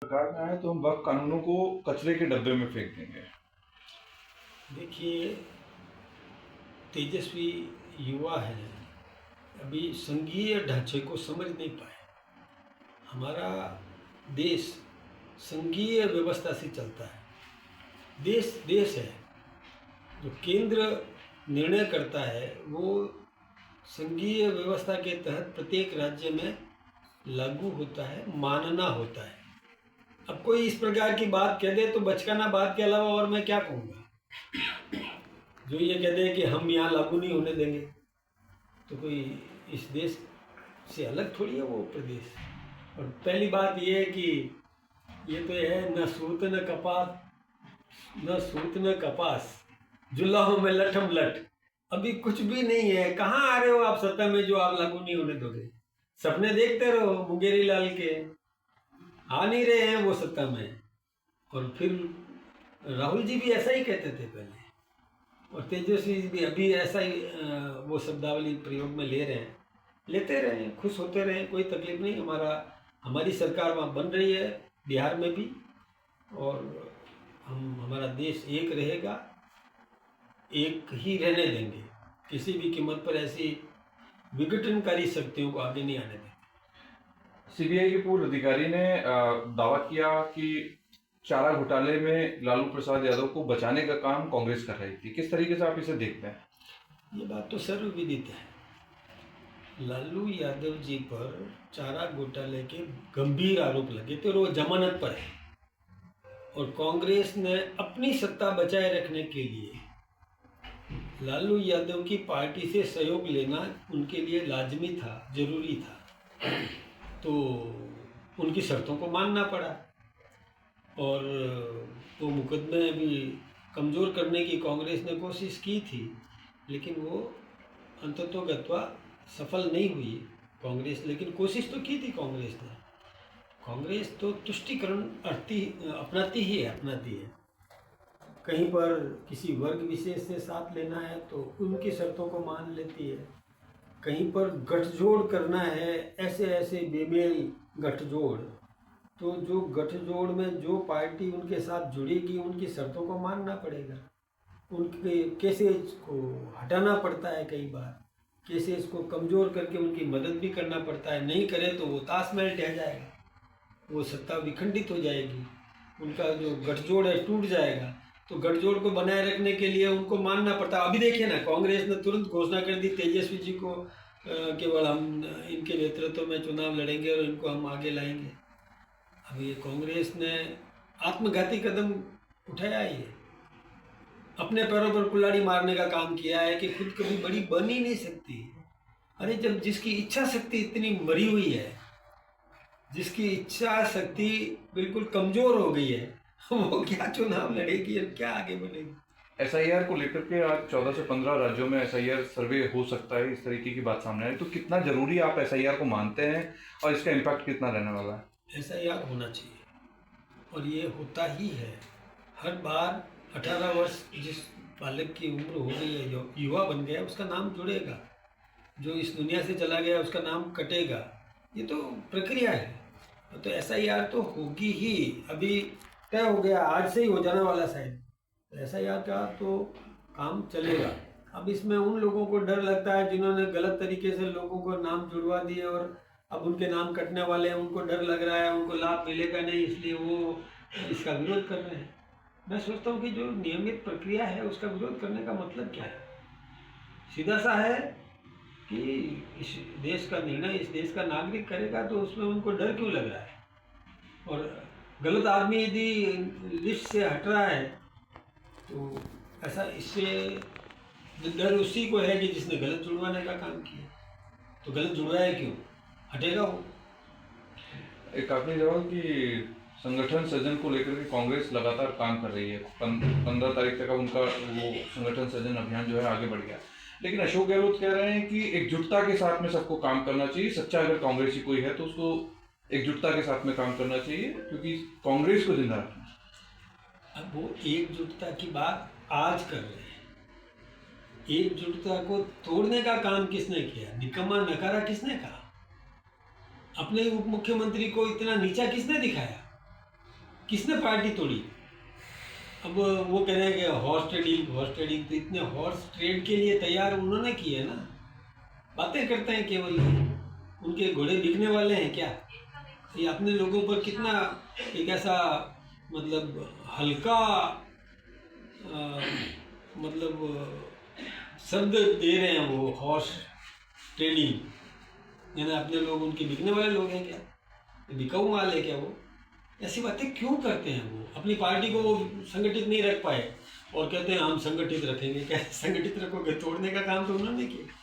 सरकार में आए तो हम वक्फ कानूनों को कचरे के डब्बे में फेंक देंगे। देखिए, तेजस्वी युवा है, अभी संघीय ढांचे को समझ नहीं पाए। हमारा देश संघीय व्यवस्था से चलता है। देश देश है, जो केंद्र निर्णय करता है वो संघीय व्यवस्था के तहत प्रत्येक राज्य में लागू होता है, मानना होता है। अब कोई इस प्रकार की बात कह दे तो बचकाना बात के अलावा और मैं क्या कहूँगा। जो ये कह दे कि हम यहाँ लागू नहीं होने देंगे, तो कोई इस देश से अलग थोड़ी है वो प्रदेश। और पहली बात ये है कि ये तो है न सूत न कपास, न सूत न कपास, जुल्लाहों में लठम लठ। अभी कुछ भी नहीं है। कहाँ आ रहे हो आप सत्ता में जो आप लागू नहीं होने दोगे? सपने देखते रहो मुंगेरी लाल के, आ नहीं रहे हैं वो सत्ता में। और फिर राहुल जी भी ऐसा ही कहते थे पहले, और तेजस्वी जी भी अभी ऐसा ही वो शब्दावली प्रयोग में ले रहे हैं। लेते रहे, खुश होते रहे, कोई तकलीफ नहीं। हमारी सरकार वहाँ बन रही है, बिहार में भी, और हमारा देश एक रहेगा, एक ही रहने देंगे। किसी भी कीमत पर ऐसी विघटनकारी शक्तियों को आगे नहीं आने देंगे। सीबीआई के पूर्व अधिकारी ने दावा किया कि चारा घोटाले में लालू प्रसाद यादव को बचाने का काम कांग्रेस कर रही थी। किस तरीके से आप इसे देखते हैं? ये बात तो सर्वविदित है। लालू यादव जी पर चारा घोटाले के गंभीर आरोप लगे थे और वो जमानत पर है, और कांग्रेस ने अपनी सत्ता बचाए रखने के लिए लालू यादव की पार्टी से सहयोग लेना उनके लिए लाजमी था, जरूरी था। तो उनकी शर्तों को मानना पड़ा, और वो मुकदमे भी कमज़ोर करने की कांग्रेस ने कोशिश की थी, लेकिन वो अंततोगत्वा सफल नहीं हुई कांग्रेस। लेकिन कोशिश तो की थी कांग्रेस ने। कांग्रेस तो तुष्टीकरण अपनाती है। कहीं पर किसी वर्ग विशेष से साथ लेना है तो उनकी शर्तों को मान लेती है। कहीं पर गठजोड़ करना है, ऐसे बेमेल गठजोड़, तो जो गठजोड़ में जो पार्टी उनके साथ जुड़ेगी उनकी शर्तों को मानना पड़ेगा। उनके केसेस को हटाना पड़ता है, कई बार केसेस को कमज़ोर करके उनकी मदद भी करना पड़ता है। नहीं करे तो वो ताशमहल ढह जाएगा, वो सत्ता विखंडित हो जाएगी, उनका जो गठजोड़ है टूट जाएगा। तो गठजोड़ को बनाए रखने के लिए उनको मानना पड़ता है। अभी देखिए ना, कांग्रेस ने तुरंत घोषणा कर दी तेजस्वी जी को केवल हम इनके नेतृत्व में चुनाव लड़ेंगे और इनको हम आगे लाएंगे। अब ये कांग्रेस ने आत्मघाती कदम उठाया है, अपने पैरों पर कुल्हाड़ी मारने का काम किया है कि खुद कभी बड़ी बन ही नहीं सकती। अरे जब जिसकी इच्छा शक्ति इतनी मरी हुई है, जिसकी इच्छा शक्ति बिल्कुल कमज़ोर हो गई है, वो क्या चुनाव लड़ेगी और क्या आगे बढ़ेगी? एसआईआर को लेकर के आज 14 से 15 राज्यों में एसआईआर सर्वे हो सकता है, इस तरीके की बात सामने आई। तो कितना जरूरी आप एसआईआर को मानते हैं और इसका इम्पैक्ट कितना रहने वाला है? एसआईआर होना चाहिए, और ये होता ही है। हर बार 18 वर्ष जिस बालक की उम्र हो गई है, युवा बन गया, उसका नाम जुड़ेगा। जो इस दुनिया से चला गया उसका नाम कटेगा। ये तो प्रक्रिया है। तो एसआईआर तो होगी ही, अभी तय हो गया, आज से ही हो जाने वाला शायद। एसआईआर का तो काम चलेगा। अब इसमें उन लोगों को डर लगता है जिन्होंने गलत तरीके से लोगों को नाम जुड़वा दिए और अब उनके नाम कटने वाले हैं, उनको डर लग रहा है, उनको लाभ मिलेगा नहीं, इसलिए वो इसका विरोध कर रहे हैं। मैं सोचता हूँ कि जो नियमित प्रक्रिया है उसका विरोध करने का मतलब क्या है? सीधा सा है कि इस देश का निर्णय इस देश का नागरिक करेगा, तो उसमें उनको डर क्यों लग रहा है? और गलत आदमी यदि लिस्ट से हट रहा है तो ऐसा इससे डर उसी को है कि जिसने गलत जुड़वाने का काम किया। तो गलत जुड़वाया क्यों? हटेगा वो। एक आपने जवाब कि संगठन सृजन को लेकर के कांग्रेस लगातार काम कर रही है। 15 तारीख तक उनका वो संगठन सृजन अभियान जो है आगे बढ़ गया, लेकिन अशोक गहलोत कह रहे हैं कि एकजुटता के साथ में सबको काम करना चाहिए। सच्चा अगर कांग्रेसी कोई है तो उसको एकजुटता के साथ में काम करना चाहिए, क्योंकि कांग्रेस को जिंदा रखना। अब वो एकजुटता की बात आज कर रहे हैं। एकजुटता को तोड़ने का काम किसने किया? निकम्मा नकारा किसने कहा? अपने उप मुख्यमंत्री को इतना नीचा किसने दिखाया? किसने पार्टी तोड़ी? अब वो कह रहे हैं कि हॉर्स ट्रेडिंग, तो इतने हॉर्स ट्रेड के लिए तैयार उन्होंने किए ना, बातें करते हैं केवल। उनके घोड़े बिकने वाले हैं क्या? ये अपने लोगों पर कितना एक ऐसा मतलब हल्का मतलब शब्द दे रहे हैं वो, हॉर्स ट्रेडिंग, यानी अपने लोग उनके बिकने वाले लोग हैं क्या? बिकाऊ माल है क्या वो? ऐसी बातें क्यों करते हैं वो? अपनी पार्टी को वो संगठित नहीं रख पाए और कहते हैं हम संगठित रखेंगे। क्या संगठित रखोगे? तोड़ने का काम तो उन्होंने किया।